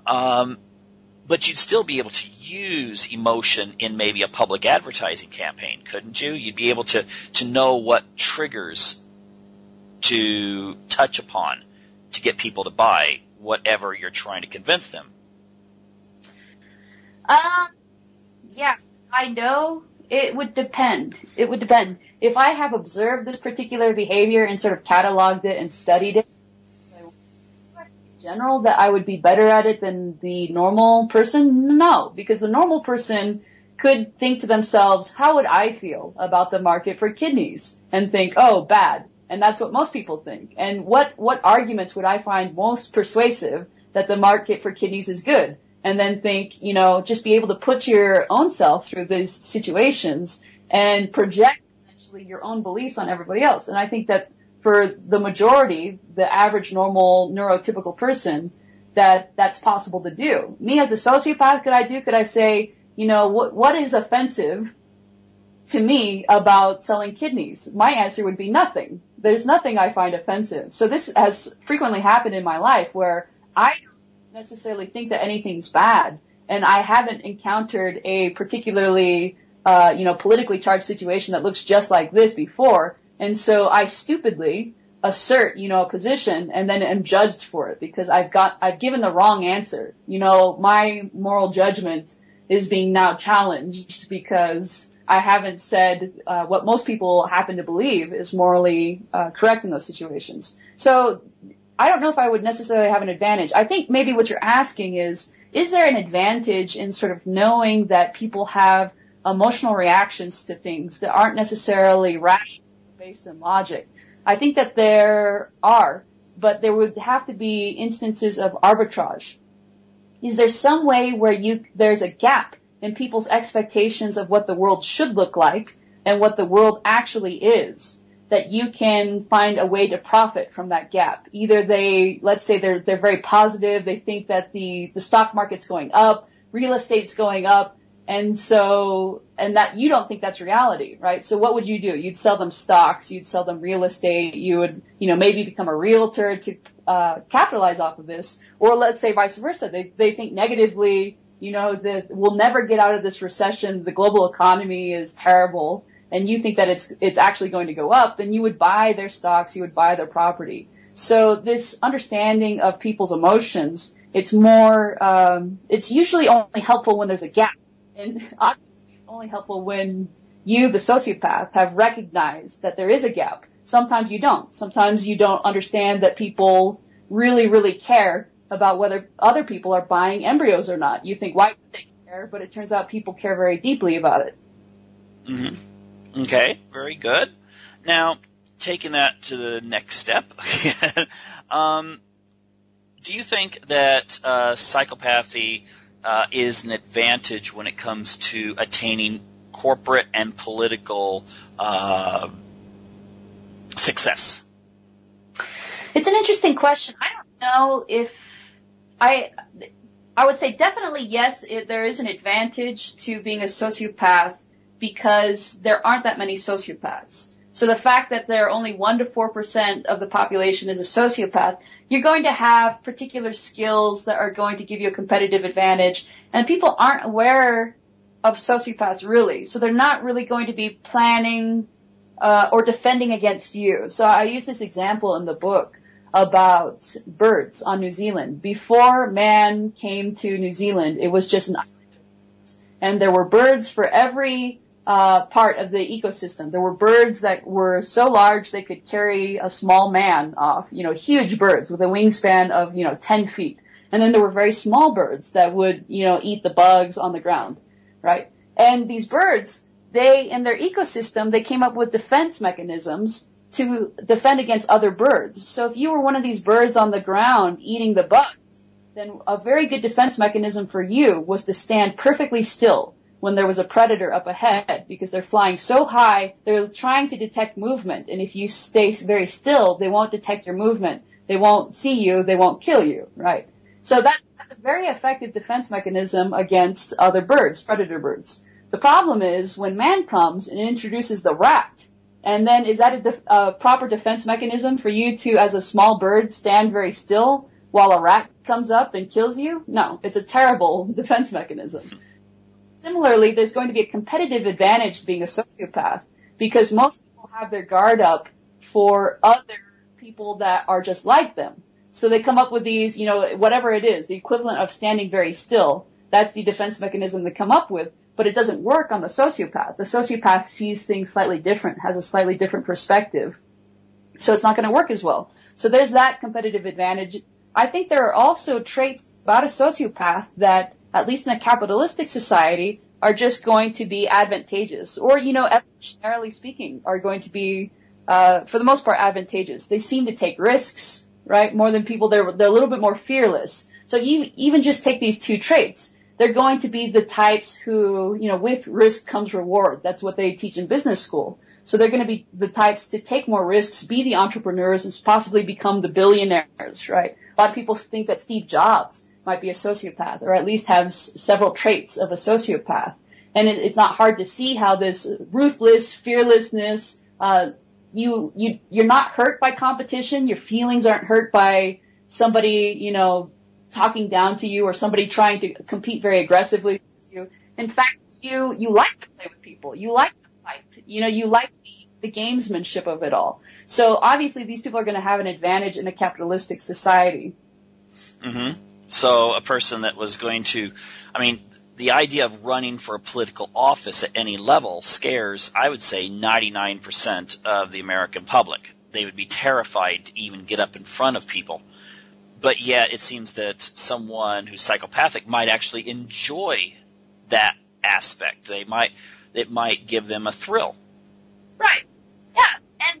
but you'd still be able to use emotion in maybe a public advertising campaign, couldn't you? You'd be able to know what triggers to touch upon to get people to buy whatever you're trying to convince them. Yeah, I know it would depend. It would depend. If I have observed this particular behavior and sort of cataloged it and studied it, in general, that I would be better at it than the normal person? No, because the normal person could think to themselves, how would I feel about the market for kidneys? And think, oh, bad. And that's what most people think. And what arguments would I find most persuasive that the market for kidneys is good? And then think, just be able to put your own self through these situations and project essentially your own beliefs on everybody else. And I think that for the majority, the average normal neurotypical person, that's possible to do. Me as a sociopath, could I say, what is offensive to me about selling kidneys? My answer would be nothing. There's nothing I find offensive. So this has frequently happened in my life where I don't necessarily think that anything's bad, and I haven't encountered a particularly, politically charged situation that looks just like this before. And so I stupidly assert, a position and then am judged for it because I've given the wrong answer. My moral judgment is being now challenged because I haven't said what most people happen to believe is morally correct in those situations. So I don't know if I would necessarily have an advantage. I think maybe what you're asking is there an advantage in sort of knowing that people have emotional reactions to things that aren't necessarily rational, based in logic? I think that there are, but there would have to be instances of arbitrage. Is there some way where there's a gap in people's expectations of what the world should look like and what the world actually is, that you can find a way to profit from that gap? Either let's say they're very positive, they think that the stock market's going up, real estate's going up, and that you don't think that's reality, right? So what would you do? You'd sell them stocks, you'd sell them real estate, you would, maybe become a realtor to capitalize off of this. Or let's say vice versa. They think negatively, that we'll never get out of this recession, the global economy is terrible, and you think that it's actually going to go up, then you would buy their stocks, you would buy their property. So this understanding of people's emotions, it's usually only helpful when there's a gap. And obviously it's only helpful when you, the sociopath, have recognized that there is a gap. Sometimes you don't. Sometimes you don't understand that people really, really care about whether other people are buying embryos or not. You think, why would they care? But it turns out people care very deeply about it. Mm-hmm. Okay, very good. Now, taking that to the next step, do you think that psychopathy is an advantage when it comes to attaining corporate and political success? It's an interesting question. I don't know if I would say definitely yes, there is an advantage to being a sociopath because there aren't that many sociopaths. So the fact that there are only 1 to 4% of the population is a sociopath, you're going to have particular skills that are going to give you a competitive advantage, and people aren't aware of sociopaths really. So they're not really going to be planning or defending against you. So I use this example in the book about birds on New Zealand. Before man came to New Zealand, it was just an island. And there were birds for every part of the ecosystem. There were birds that were so large they could carry a small man off, huge birds with a wingspan of, 10 feet. And then there were very small birds that would, eat the bugs on the ground, right? And these birds, in their ecosystem, they came up with defense mechanisms to defend against other birds. So if you were one of these birds on the ground eating the bugs, then a very good defense mechanism for you was to stand perfectly still when there was a predator up ahead, because they're flying so high, they're trying to detect movement. And if you stay very still, they won't detect your movement. They won't see you. They won't kill you, right? So that's a very effective defense mechanism against other birds, predator birds. The problem is when man comes and introduces the rat, and then is that a proper defense mechanism for you to, as a small bird, stand very still while a rat comes up and kills you? No, it's a terrible defense mechanism. Similarly, there's going to be a competitive advantage to being a sociopath because most people have their guard up for other people that are just like them. So they come up with these, whatever it is, the equivalent of standing very still. That's the defense mechanism they come up with. But it doesn't work on the sociopath. The sociopath sees things slightly different, has a slightly different perspective. So it's not going to work as well. So there's that competitive advantage. I think there are also traits about a sociopath that, at least in a capitalistic society, are just going to be advantageous. Or, evolutionarily speaking, are going to be, for the most part, advantageous. They seem to take risks, right? More than people. They're a little bit more fearless. So you even just take these two traits. They're going to be the types who, with risk comes reward. That's what they teach in business school. So they're going to be the types to take more risks, be the entrepreneurs, and possibly become the billionaires, right? A lot of people think that Steve Jobs might be a sociopath, or at least has several traits of a sociopath. And it's not hard to see how this ruthless, fearlessness, you're not hurt by competition. Your feelings aren't hurt by somebody, talking down to you or somebody trying to compete very aggressively with you. In fact, you like to play with people. You like to fight. You like the gamesmanship of it all. So obviously these people are going to have an advantage in a capitalistic society. Mm-hmm. So a person that was going to, the idea of running for a political office at any level scares, I would say, 99% of the American public. They would be terrified to even get up in front of people. But yet it seems that someone who's psychopathic might actually enjoy that aspect. It might give them a thrill. Right. Yeah. And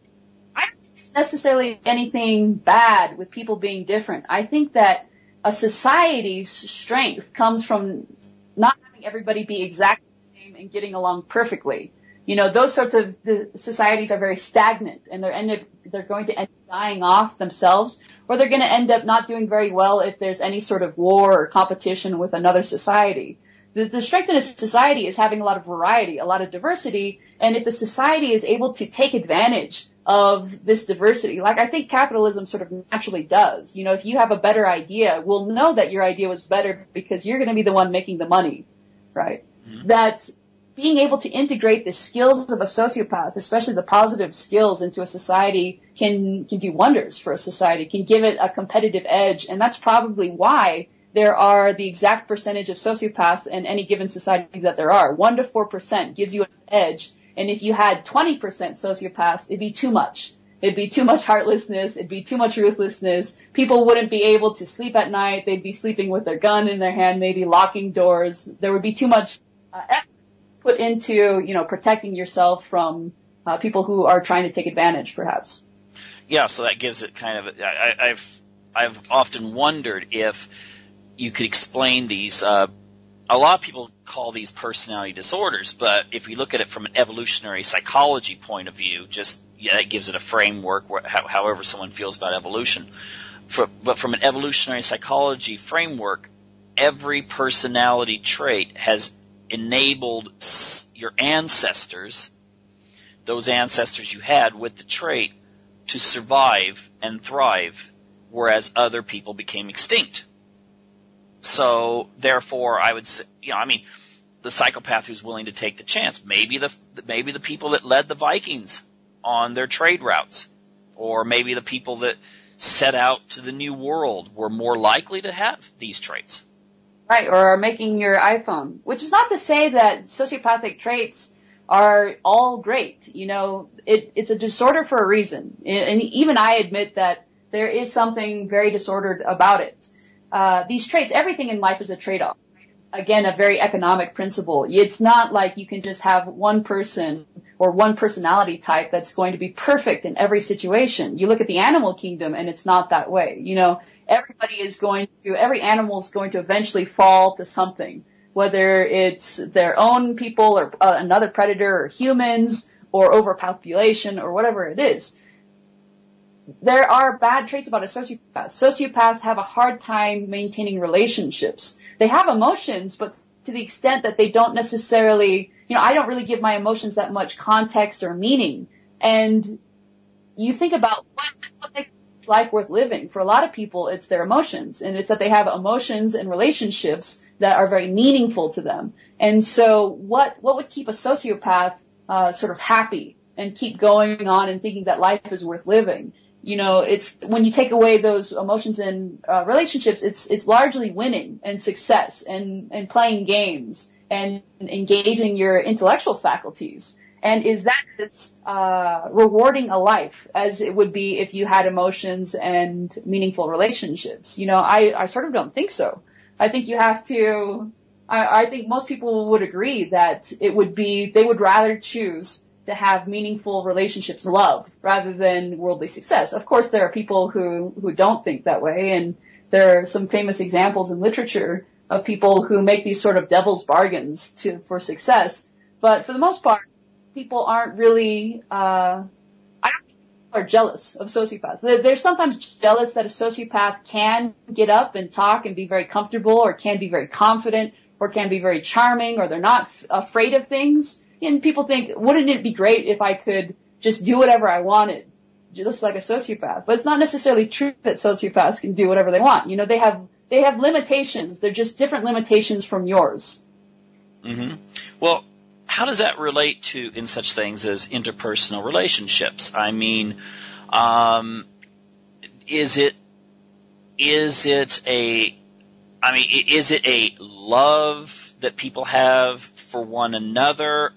I don't think there's necessarily anything bad with people being different. I think that a society's strength comes from not having everybody be exactly the same and getting along perfectly. Those sorts of societies are very stagnant, and they're going to end up dying off themselves, or they're going to end up not doing very well if there's any sort of war or competition with another society. The strength in a society is having a lot of variety, a lot of diversity, and if the society is able to take advantage of this diversity, like I think capitalism sort of naturally does. If you have a better idea, we'll know that your idea was better because you're going to be the one making the money, right? Mm-hmm. That being able to integrate the skills of a sociopath, especially the positive skills, into a society can do wonders for a society, can give it a competitive edge. And that's probably why there are the exact percentage of sociopaths in any given society that there are. 1 to 4% gives you an edge. And if you had 20% sociopaths, it'd be too much. It'd be too much heartlessness. It'd be too much ruthlessness. People wouldn't be able to sleep at night. They'd be sleeping with their gun in their hand, maybe locking doors. There would be too much effort put into, protecting yourself from people who are trying to take advantage, perhaps. Yeah, so that gives it kind of. I've often wondered if you could explain these. A lot of people call these personality disorders, but if you look at it from an evolutionary psychology point of view, that gives it a framework, however someone feels about evolution. But from an evolutionary psychology framework, every personality trait has enabled your ancestors, those ancestors you had with the trait, to survive and thrive, whereas other people became extinct. So, therefore, I would say, the psychopath who's willing to take the chance, maybe the people that led the Vikings on their trade routes, or maybe the people that set out to the New World were more likely to have these traits. Right, or are making your iPhone, which is not to say that sociopathic traits are all great. It's a disorder for a reason. And even I admit that there is something very disordered about it. These traits, everything in life is a trade-off. Again, a very economic principle. It's not like you can just have one person or one personality type that's going to be perfect in every situation. You look at the animal kingdom and it's not that way. Every animal is going to eventually fall to something, whether it's their own people or another predator or humans or overpopulation or whatever it is. There are bad traits about a sociopath. Sociopaths have a hard time maintaining relationships. They have emotions, but to the extent that they don't necessarily, I don't really give my emotions that much context or meaning. And you think about what makes life worth living. For a lot of people, it's their emotions, and it's that they have emotions and relationships that are very meaningful to them. And so what would keep a sociopath sort of happy and keep going on and thinking that life is worth living? It's when you take away those emotions and relationships, it's largely winning and success and playing games and engaging your intellectual faculties. And is that as rewarding a life as it would be if you had emotions and meaningful relationships? I sort of don't think so. I think you have to. I think most people would agree that they would rather choose to have meaningful relationships, love, rather than worldly success. Of course, there are people who don't think that way, and there are some famous examples in literature of people who make these sort of devil's bargains for success. But for the most part, people aren't really, I don't think people are jealous of sociopaths. They're sometimes jealous that a sociopath can get up and talk and be very comfortable, or can be very confident, or can be very charming, or they're not afraid of things. And people think, wouldn't it be great if I could just do whatever I wanted, just like a sociopath? But it's not necessarily true that sociopaths can do whatever they want. They have limitations. They're just different limitations from yours. Mm-hmm. Well, how does that relate to in such things as interpersonal relationships? I mean, is it a love that people have for one another,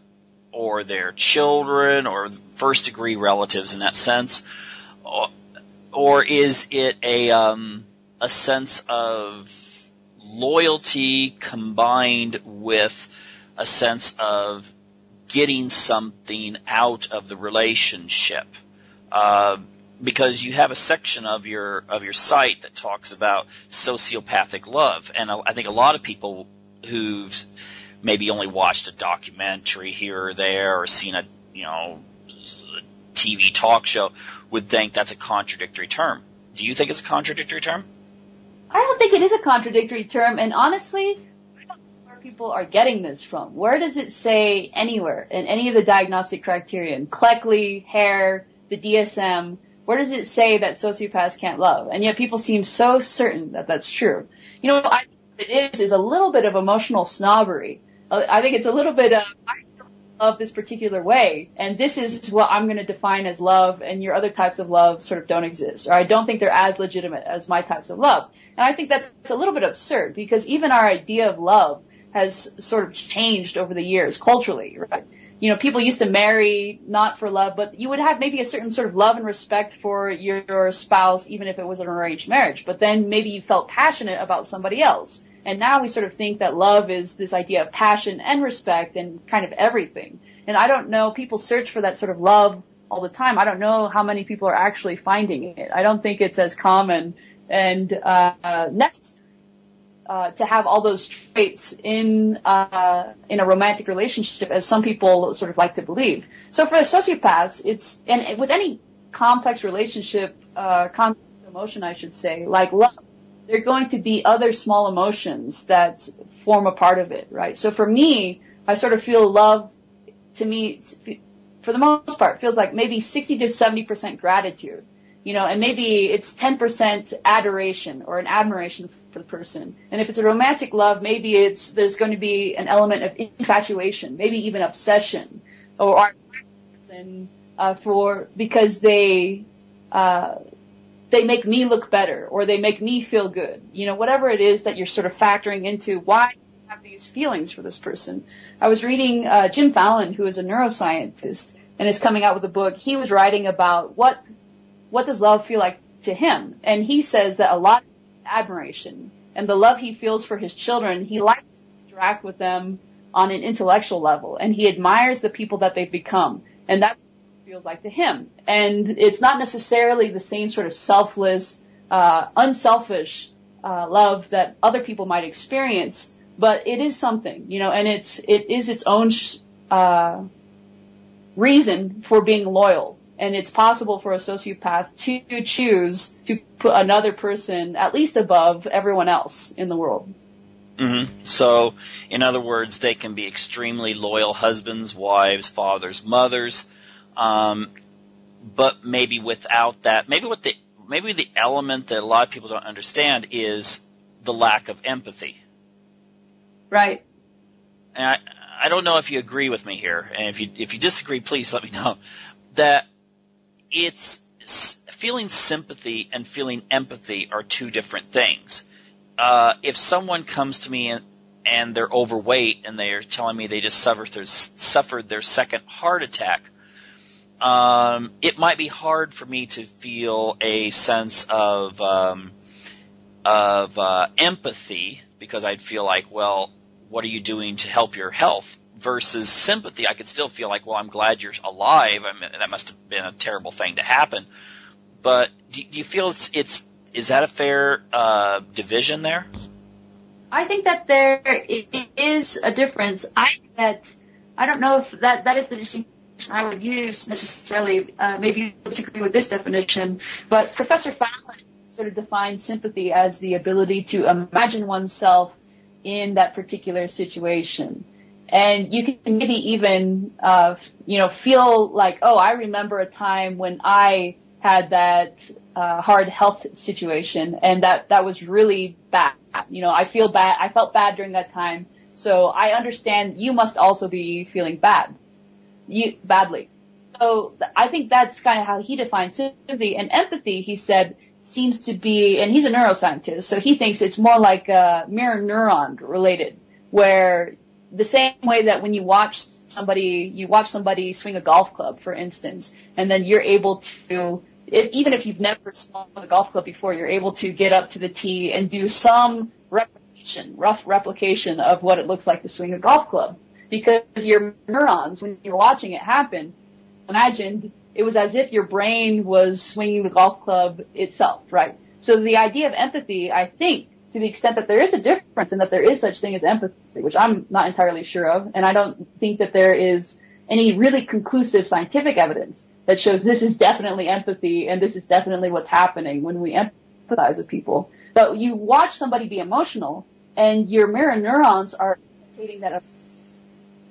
or their children, or first-degree relatives in that sense? Or is it a sense of loyalty combined with a sense of getting something out of the relationship? Because you have a section of your site that talks about sociopathic love, and I think a lot of people who've maybe only watched a documentary here or there, or seen a TV talk show, would think that's a contradictory term. Do you think it's a contradictory term? I don't think it is a contradictory term, and honestly, I don't know where people are getting this from. Where does it say anywhere in any of the diagnostic criterion, Cleckley, Hare, the DSM, where does it say that sociopaths can't love? And yet people seem so certain that that's true. I think what it is a little bit of emotional snobbery. I think it's a little bit of, I love this particular way, and this is what I'm going to define as love, and your other types of love sort of don't exist, or I don't think they're as legitimate as my types of love. And I think that's a little bit absurd, because even our idea of love has sort of changed over the years culturally, right? People used to marry not for love, but you would have maybe a certain sort of love and respect for your spouse, even if it was an arranged marriage. But then maybe you felt passionate about somebody else. And now we sort of think that love is this idea of passion and respect and kind of everything. And I don't know, people search for that sort of love all the time. I don't know how many people are actually finding it. I don't think it's as common and necessary to have all those traits in a romantic relationship as some people sort of like to believe. So for the sociopaths, and with any complex relationship, complex emotion, I should say, like love, there are going to be other small emotions that form a part of it, right? So for me, I sort of feel love, to me, for the most part, feels like maybe 60 to 70% gratitude, and maybe it's 10% adoration or an admiration for the person. And if it's a romantic love, maybe there's going to be an element of infatuation, maybe even obsession, or person because they make me look better, or they make me feel good. Whatever it is that you're sort of factoring into why you have these feelings for this person. I was reading Jim Fallon, who is a neuroscientist and is coming out with a book. He was writing about what does love feel like to him, and he says that a lot of admiration and the love he feels for his children, he likes to interact with them on an intellectual level, and he admires the people that they've become, and that's feels like to him. And it's not necessarily the same sort of selfless, unselfish love that other people might experience, but it is something, and it is its own reason for being loyal. And it's possible for a sociopath to choose to put another person at least above everyone else in the world. Mm-hmm. So, in other words, they can be extremely loyal husbands, wives, fathers, mothers, but maybe without that, maybe the element that a lot of people don't understand is the lack of empathy. Right. And I don't know if you agree with me here, and if you disagree, please let me know. That it's feeling sympathy and feeling empathy are two different things. If someone comes to me and they're overweight and they're telling me they just suffered their second heart attack, it might be hard for me to feel a sense of empathy, because I'd feel like, well, what are you doing to help your health? Versus sympathy, I could still feel like, well, I'm glad you're alive. I mean, that must have been a terrible thing to happen. But do you feel is that a fair division there? I think that there is a difference. I don't know if that is the distinction I would use necessarily. Maybe you disagree with this definition, but Professor Fallon sort of defines sympathy as the ability to imagine oneself in that particular situation. And you can maybe even, feel like, oh, I remember a time when I had that hard health situation, and that was really bad. I feel bad. I felt bad during that time, so I understand you must also be feeling badly. So I think that's kind of how he defines sympathy. And empathy, he said, seems to be, and he's a neuroscientist, so he thinks it's more like mirror neuron related, where the same way that when you watch somebody swing a golf club, for instance, and then you're able to, even if you've never swung a golf club before, you're able to get up to the tee and do some rough replication of what it looks like to swing a golf club. Because your neurons, when you're watching it happen, imagined it was as if your brain was swinging the golf club itself, right? So the idea of empathy, I think, to the extent that there is a difference and that there is such thing as empathy, which I'm not entirely sure of, and I don't think that there is any really conclusive scientific evidence that shows this is definitely empathy and this is definitely what's happening when we empathize with people. But you watch somebody be emotional, and your mirror neurons are indicating that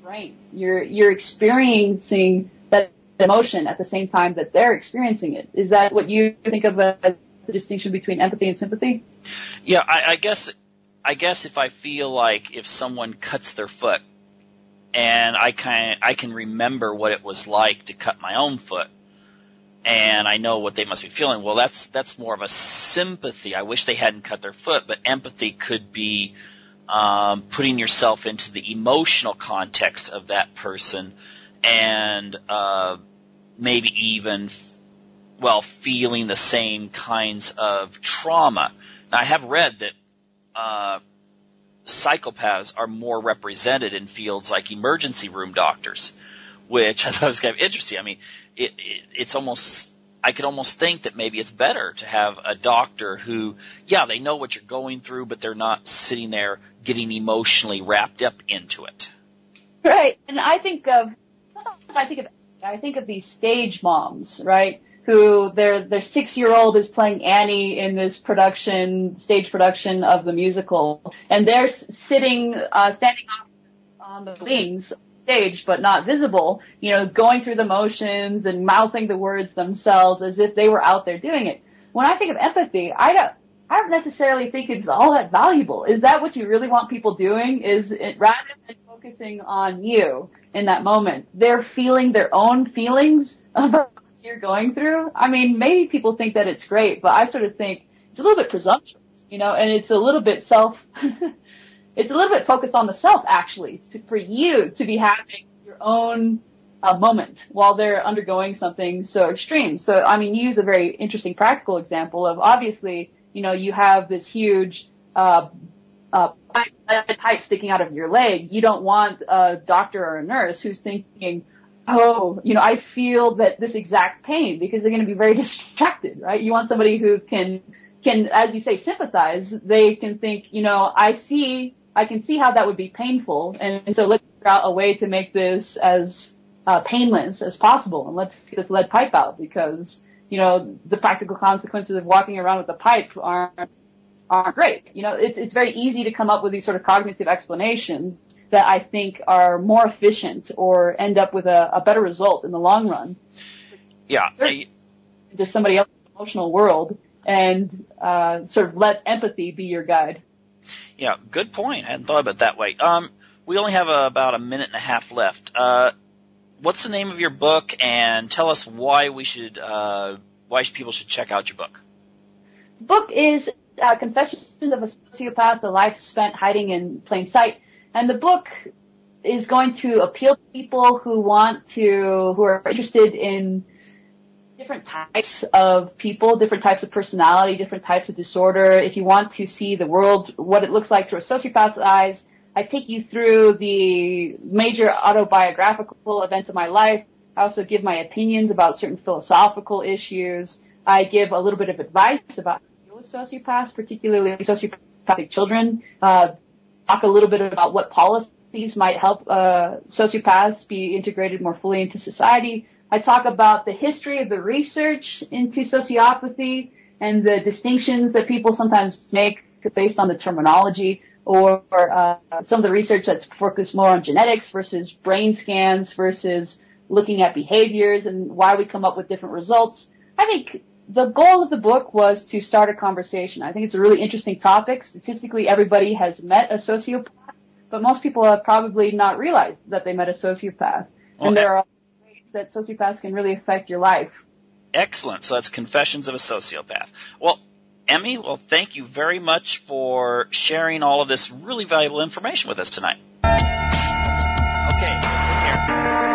brain. You're experiencing that emotion at the same time that they're experiencing it. Is that what you think of as the distinction between empathy and sympathy? Yeah, I guess if I feel like if someone cuts their foot, and I can remember what it was like to cut my own foot, and I know what they must be feeling. Well, that's more of a sympathy. I wish they hadn't cut their foot, but empathy could be putting yourself into the emotional context of that person, and maybe even feeling the same kinds of trauma. Now, I have read that psychopaths are more represented in fields like emergency room doctors, which I thought was kind of interesting. I mean, it's almost, I could almost think that maybe it's better to have a doctor who, they know what you're going through, but they're not sitting there getting emotionally wrapped up into it. Right. And I think of these stage moms, right? who their 6-year-old is playing Annie in this stage production of the musical, and they're standing off on the wings stage, but not visible, going through the motions and mouthing the words themselves as if they were out there doing it. When I think of empathy, I don't necessarily think it's all that valuable. Is that what you really want people doing? Is it rather than focusing on you in that moment, they're feeling their own feelings about what you're going through? I mean, maybe people think that it's great, but I sort of think it's a little bit presumptuous, and it's a little bit it's a little bit focused on the self, actually, for you to be having your own moment while they're undergoing something so extreme. So, I mean, you use a very interesting practical example of, obviously, you have this huge pipe sticking out of your leg. You don't want a doctor or a nurse who's thinking, I feel this exact pain, because they're going to be very distracted, right? You want somebody who can, as you say, sympathize. They can think, I can see how that would be painful, and so let's figure out a way to make this as painless as possible, and let's get this lead pipe out, because the practical consequences of walking around with a pipe aren't great. It's very easy to come up with these sort of cognitive explanations that I think are more efficient or end up with a better result in the long run. Yeah. To somebody else's emotional world, and sort of let empathy be your guide. Yeah, good point. I hadn't thought about it that way. We only have about a minute and a half left. What's the name of your book, and tell us why people should check out your book? The book is Confessions of a Sociopath: A Life Spent Hiding in Plain Sight, and the book is going to appeal to people who are interested in different types of people, different types of personality, different types of disorder. If you want to see the world, what it looks like through a sociopath's eyes, I take you through the major autobiographical events of my life. I also give my opinions about certain philosophical issues. I give a little bit of advice about how to deal with sociopaths, particularly sociopathic children. Talk a little bit about what policies might help sociopaths be integrated more fully into society. I talk about the history of the research into sociopathy and the distinctions that people sometimes make based on the terminology, or some of the research that's focused more on genetics versus brain scans versus looking at behaviors and why we come up with different results. I think the goal of the book was to start a conversation. I think it's a really interesting topic. Statistically, everybody has met a sociopath, but most people have probably not realized that they met a sociopath. Okay. And there are ways that sociopaths can really affect your life. Excellent. So that's Confessions of a Sociopath. Well, Emmy, thank you very much for sharing all of this really valuable information with us tonight. Okay, take care.